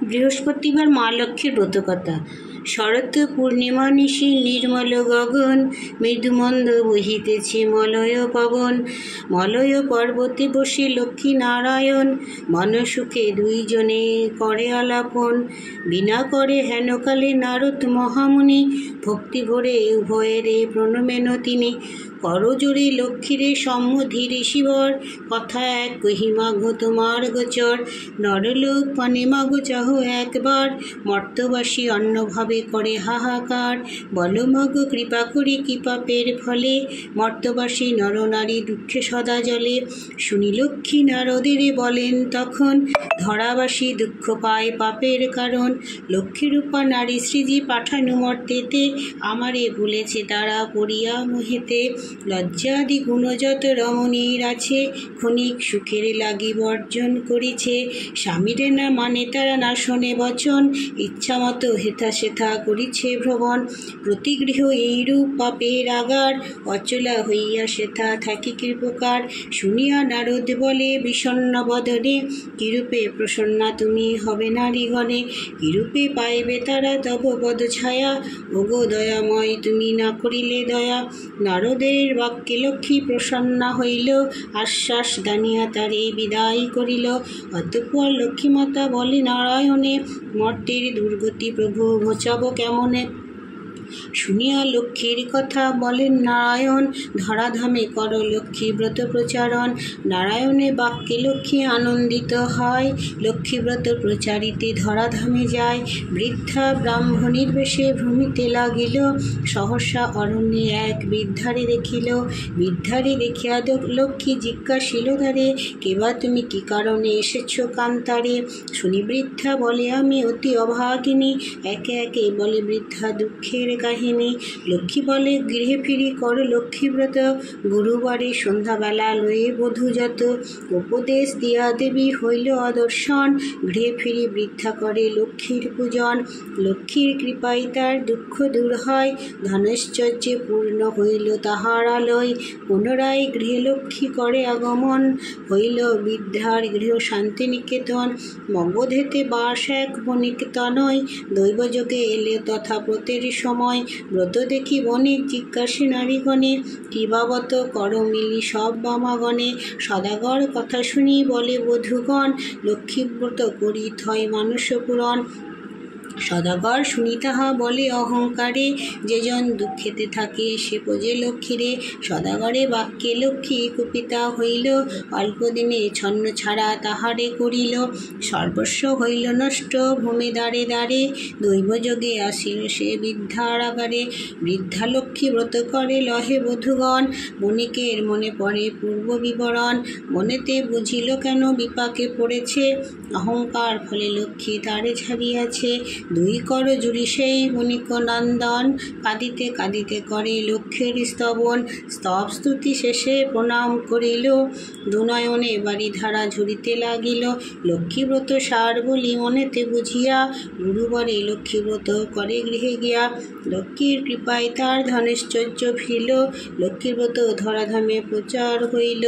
বৃহস্পতিবার মা লক্ষ্মীর ব্রতকথা। শরৎ পূর্ণিমা নিশি নির্মল গগন, মৃদুমন্দ বহিতেছে মলয় পবন। মলয় পর্বতে বসে লক্ষ্মী নারায়ণ, মনসুখে দুইজনে করে আলাপন। বিনা করে হেনকালে নারদ মহামুনি, ভক্তি ভরে উভয়েরে প্রণমেন তিনি। করজোড়ে লক্ষ্মীরে সম্মধি ঋষিবর, কথা এক কহিমাগো তোমার গোচর। নরলোক পানে মাগো চাহ একবার, মর্তবাসী অন্নভাবে করে হাহাকার। বলো মাগো কৃপা করি কি পাপের ফলে, মর্তবাসী নরনারী দুঃখে সদা জলে। শুনি লক্ষ্মী নারদেরে বলেন তখন, ধরাবাসী দুঃখ পায় পাপের কারণ। লক্ষ্মীরূপা নারী সৃজি পাঠানু মর্তেতে, আমারে ভুলেছে তারা পড়িয়া মোহেতে। লজ্জাদি গুণ যত রমণীর আছে, ক্ষণিক সুখের লাগি বর্জন করিছে। স্বামীরে না মানে তারা না শোনে বচন, ইচ্ছা মতো হেথা সেথা করিছে ভ্রমণ। প্রতিগৃহ এইরূপ পাপের আগার, অচলা হইয়া সেথা থাকি কৃপকার। শুনিয়া নারদ বলে বিষণ্ণ বদনে, কিরূপে প্রসন্না তুমি হবে নারীগণে। কিরূপে পাইবে তারা তব পদ ছায়া, ওগো দয়াময় তুমি না করিলে দয়া। নারদের বাক্যে লক্ষ্মী প্রসন্না হইল, আশ্বাস দানিয়া তারে বিদায় করিল। অতঃপর লক্ষ্মীমাতা বলে নারায়ণে, মর্তের দুর্গতি প্রভু ঘোচাব কেমনে। শুনিয়া লক্ষ্মীর কথা বলেন নারায়ণ, ধরাধামে কর লক্ষ্মী ব্রত প্রচারণ। নারায়ণে বাক্যে লক্ষ্মী আনন্দিত হয়, লক্ষ্মীব্রত প্রচারিতে ধরাধামে যায়। বৃদ্ধা ব্রাহ্মণীর বেশে ভ্রমিতে লাগিল, সহসা অরণ্যে এক বৃদ্ধারে দেখিল। বৃদ্ধারে দেখিয়া লক্ষ্মী জিজ্ঞাসিল তারে, কেবা তুমি কি কারণে এসেছ কান্তারে। শুনি বৃদ্ধা বলে আমি অতি অভাগিনী, একে একে বলে বৃদ্ধা দুঃখের কাহিনী। লক্ষ্মী বলে গৃহে ফিরি কর লক্ষ্মীব্রত, গুরুবারে সন্ধ্যাবেলা লয়ে বধূ যত। উপদেশ দিয়া দেবী হইল অদর্শন, গৃহে ফিরি বৃদ্ধা করে লক্ষ্মীর পূজন। লক্ষ্মীর কৃপায় তার দুঃখ দূর হয়, ধনৈশ্বর্যে পূর্ণ হইল তাহার আলয়। পুনরায় গৃহে লক্ষ্মী করে আগমন, হইল বৃদ্ধার গৃহ শান্তিনিকেতন। মগধেতে বাস এক বণিক তনয়, দৈবযোগে এলে তথা ব্রতের সময়। ব্রত দেখি বণিক জিজ্ঞাসে নারীগণে, কি বাবত কর মিলি সব বামাগণে। সদাগর কথা শুনি বলে বধূগণ, লক্ষ্মীব্রত করি থয় মানস পুরন। সদাগর শুনি তাহা বলে অহংকারে, যেজন দুঃখেতে থাকে সে পোজে লক্ষ্মীরে। সদাগরে বাক্যে লক্ষ্মী কুপিতা হইল, অল্পদিনে ছন্ন ছাড়া তাহারে করিল। সর্বস্ব হইল নষ্ট ভূমি দ্বারে দ্বারে, দৈবযোগে আসিল সে বৃদ্ধার আগারে। বৃদ্ধা লক্ষ্মী ব্রত করে লহে বধূগণ, বণিকের মনে পড়ে পূর্ব বিবরণ। মনেতে বুঝিল কেন বিপাকে পড়েছে, অহংকার ফলে লক্ষ্মী তারে ছাড়িয়াছে। দুই কর জুড়ি সেই বণিক নন্দন, কাঁদিতে কাঁদিতে করে লক্ষ্মীর স্তবন। স্তব স্তুতি শেষে প্রণাম করিল, দুনয়নে বারিধারা ঝরিতে লাগিল। লক্ষ্মীব্রত সার বলি মনেতে বুঝিয়া, গুরুবরে লক্ষ্মীব্রত করে গৃহে গিয়া। লক্ষ্মীর কৃপায় তার ধনৈশ্বর্য ফিরিল, লক্ষ্মীব্রত ধরাধামে প্রচার হইল।